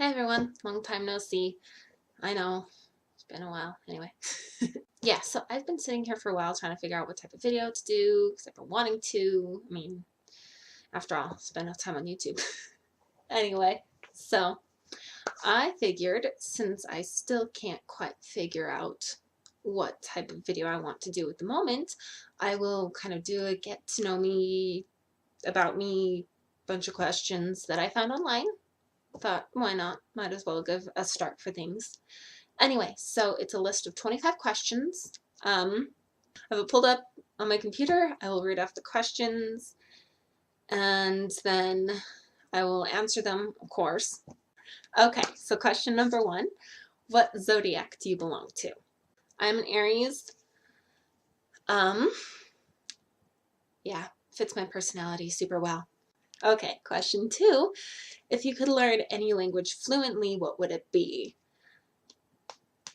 Hi everyone, long time no see. I know, it's been a while. Anyway. Yeah, so I've been sitting here for a while trying to figure out what type of video to do because I've been wanting to. I mean, after all, spend enough time on YouTube. Anyway, so I figured since I still can't quite figure out what type of video I want to do at the moment, I will kind of do a get to know me, about me, bunch of questions that I found online. Thought, why not? Might as well give a start for things. Anyway, so it's a list of 25 questions. I have it pulled up on my computer. I will read off the questions and then I will answer them, of course. Okay, so question number 1. What zodiac do you belong to? I'm an Aries. Yeah, fits my personality super well. Okay, question 2. If you could learn any language fluently, what would it be?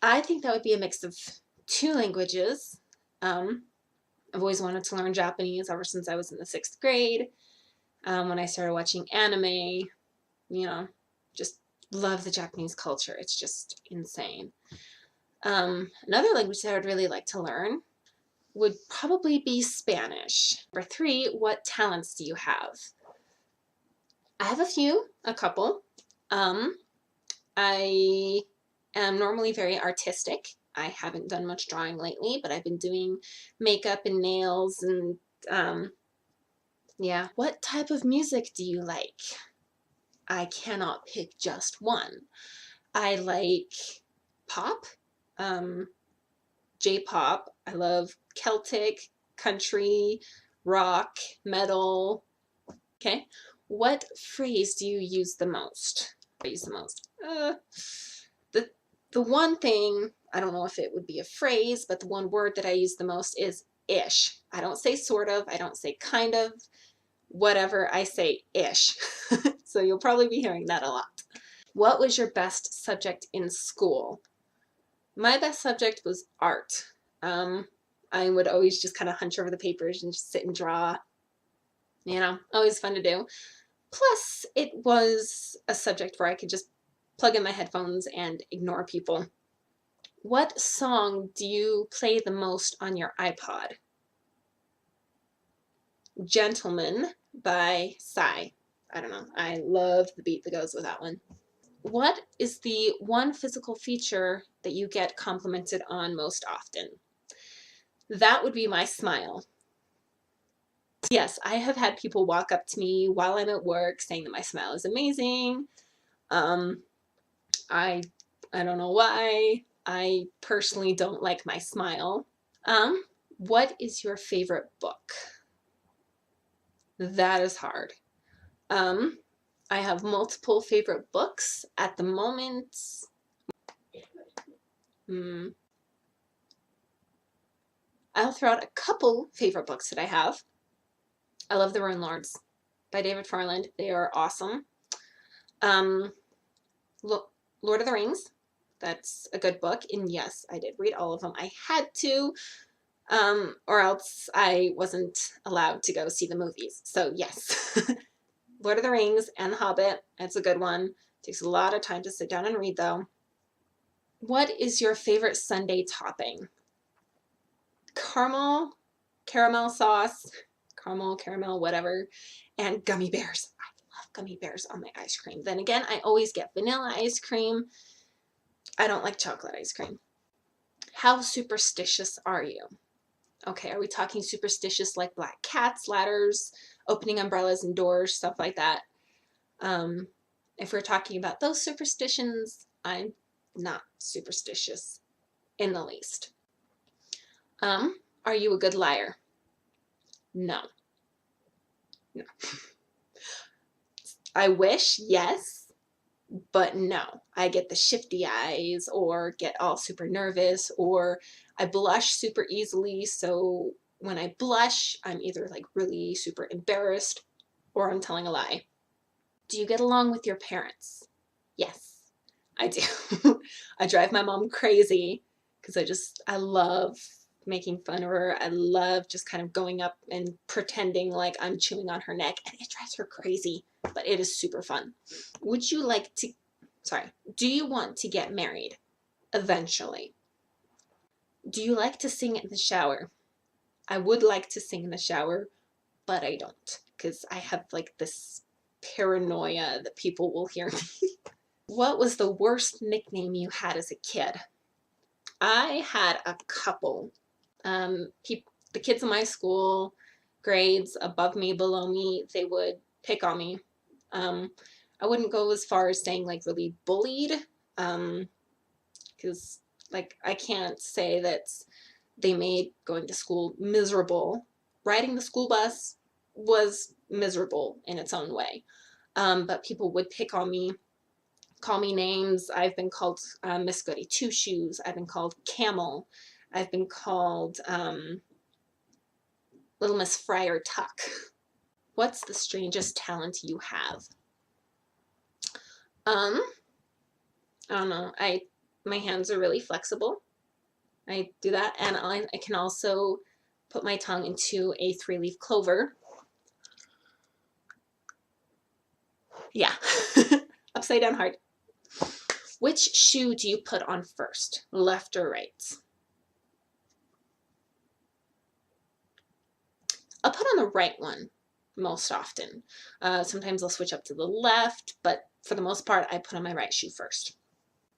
I think that would be a mix of 2 languages. I've always wanted to learn Japanese ever since I was in the 6th grade. When I started watching anime, just love the Japanese culture. It's just insane. Another language that I would really like to learn would probably be Spanish. Number 3, what talents do you have? I have a couple. I am normally very artistic. I haven't done much drawing lately, but I've been doing makeup and nails and yeah. What type of music do you like? I cannot pick just one. I like pop, J-pop. I love Celtic, country, rock, metal. Okay. What phrase do you use the most? The one thing, I don't know if it would be a phrase, but the one word that I use the most is ish. I don't say sort of, I don't say kind of, whatever, I say ish. So you'll probably be hearing that a lot. What was your best subject in school? My best subject was art. I would always just kind of hunch over the papers and just sit and draw. Always fun to do. Plus, it was a subject where I could just plug in my headphones and ignore people. What song do you play the most on your iPod? Gentleman by Psy. I don't know. I love the beat that goes with that one. What is the one physical feature that you get complimented on most often? That would be my smile. Yes, I have had people walk up to me while I'm at work saying that my smile is amazing. I don't know why. I personally don't like my smile. What is your favorite book? That is hard. I have multiple favorite books at the moment. I'll throw out a couple favorite books that I have. I love The Rune Lords by David Farland. They are awesome. Lord of the Rings. That's a good book. And yes, I did read all of them. I had to, or else I wasn't allowed to go see the movies. So yes, Lord of the Rings and The Hobbit. It's a good one. Takes a lot of time to sit down and read though. What is your favorite sundae topping? Caramel sauce, caramel, whatever, and gummy bears. I love gummy bears on my ice cream. Then again, I always get vanilla ice cream. I don't like chocolate ice cream. How superstitious are you? Okay, are we talking superstitious like black cats, ladders, opening umbrellas and doors, stuff like that? If we're talking about those superstitions, I'm not superstitious in the least. Are you a good liar? No. I wish, yes, but no. I get the shifty eyes or get all super nervous or I blush super easily. So when I blush, I'm either like really super embarrassed or I'm telling a lie. Do you get along with your parents? Yes, I do. I drive my mom crazy because I love making fun of her. I love just kind of going up and pretending like I'm chewing on her neck, and it drives her crazy, but it is super fun. Would you like to sorry, do you want to get married eventually? Do you like to sing in the shower? I would like to sing in the shower, but I don't, because I have like this paranoia that people will hear me. What was the worst nickname you had as a kid? I had a couple. The kids in my school, grades above me, below me, they would pick on me. I wouldn't go as far as saying like really bullied, because like I can't say that they made going to school miserable. Riding the school bus was miserable in its own way, but people would pick on me, call me names. I've been called Miss Goody Two Shoes. I've been called Camel. I've been called Little Miss Friar Tuck. What's the strangest talent you have? I don't know. My hands are really flexible. I do that, and I can also put my tongue into a 3-leaf clover. Yeah. Upside down hard. Which shoe do you put on first, left or right? I'll put on the right one most often. Sometimes I'll switch up to the left, but for the most part, I put on my right shoe first.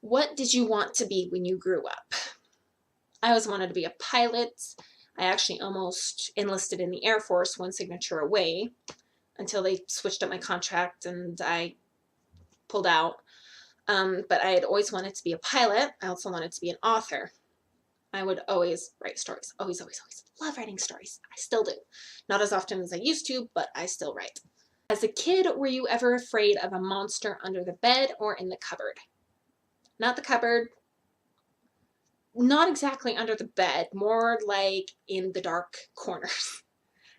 What did you want to be when you grew up? I always wanted to be a pilot. I actually almost enlisted in the Air Force, one signature away, until they switched up my contract and I pulled out. But I had always wanted to be a pilot. I also wanted to be an author. I would always write stories. Always, always, always. Love writing stories. I still do. Not as often as I used to, but I still write. As a kid, were you ever afraid of a monster under the bed or in the cupboard? Not the cupboard. Not exactly under the bed. More like in the dark corners.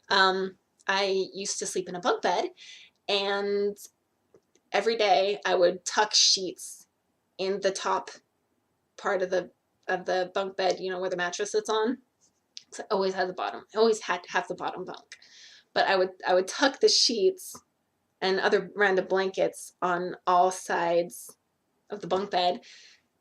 I used to sleep in a bunk bed, and every day I would tuck sheets in the top part of the bunk bed, you know, where the mattress sits on. So I always had the bottom. I always had to have the bottom bunk. But I would tuck the sheets and other random blankets on all sides of the bunk bed,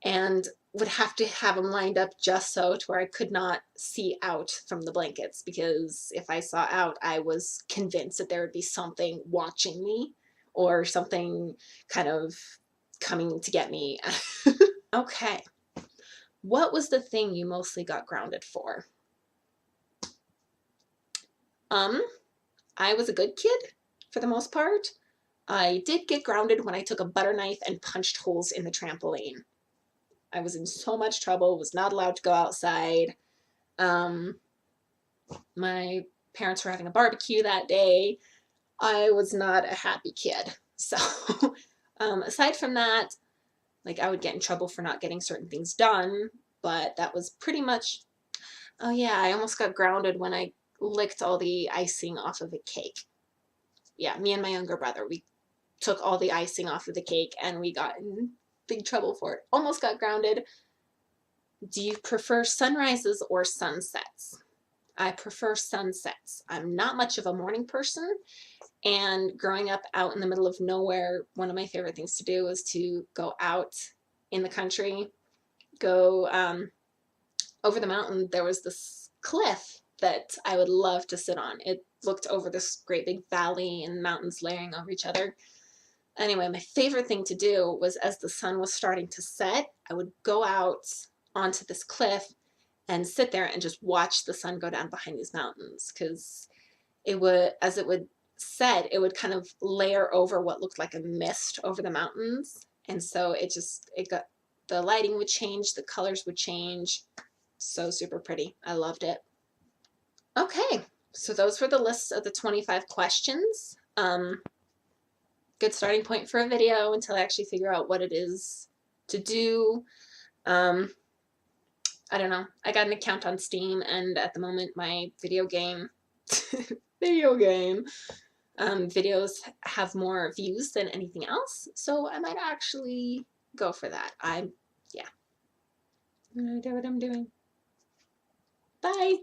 and would have to have them lined up just so to where I could not see out from the blankets, because if I saw out, I was convinced that there would be something watching me or something kind of coming to get me. Okay. What was the thing you mostly got grounded for? I was a good kid for the most part. I did get grounded when I took a butter knife and punched holes in the trampoline. I was in so much trouble, was not allowed to go outside. My parents were having a barbecue that day. I was not a happy kid. So aside from that, like I would get in trouble for not getting certain things done, but that was pretty much, oh yeah, I almost got grounded when I licked all the icing off of a cake. Yeah, me and my younger brother, we took all the icing off of the cake and we got in big trouble for it. Almost got grounded. Do you prefer sunrises or sunsets? I prefer sunsets. I'm not much of a morning person, and growing up out in the middle of nowhere, one of my favorite things to do is to go out in the country, go over the mountain. There was this cliff that I would love to sit on. It looked over this great big valley and mountains layering over each other. Anyway, my favorite thing to do was, as the sun was starting to set, I would go out onto this cliff and sit there and just watch the sun go down behind these mountains, because it would, as it would set, it would kind of layer over what looked like a mist over the mountains. And so it got, the lighting would change, the colors would change. So super pretty. I loved it. Okay, so those were the lists of the 25 questions. Good starting point for a video until I actually figure out what it is to do. I don't know. I got an account on Steam, and at the moment my video game videos have more views than anything else, so I might actually go for that. Yeah. I'm gonna do what I'm doing. Bye!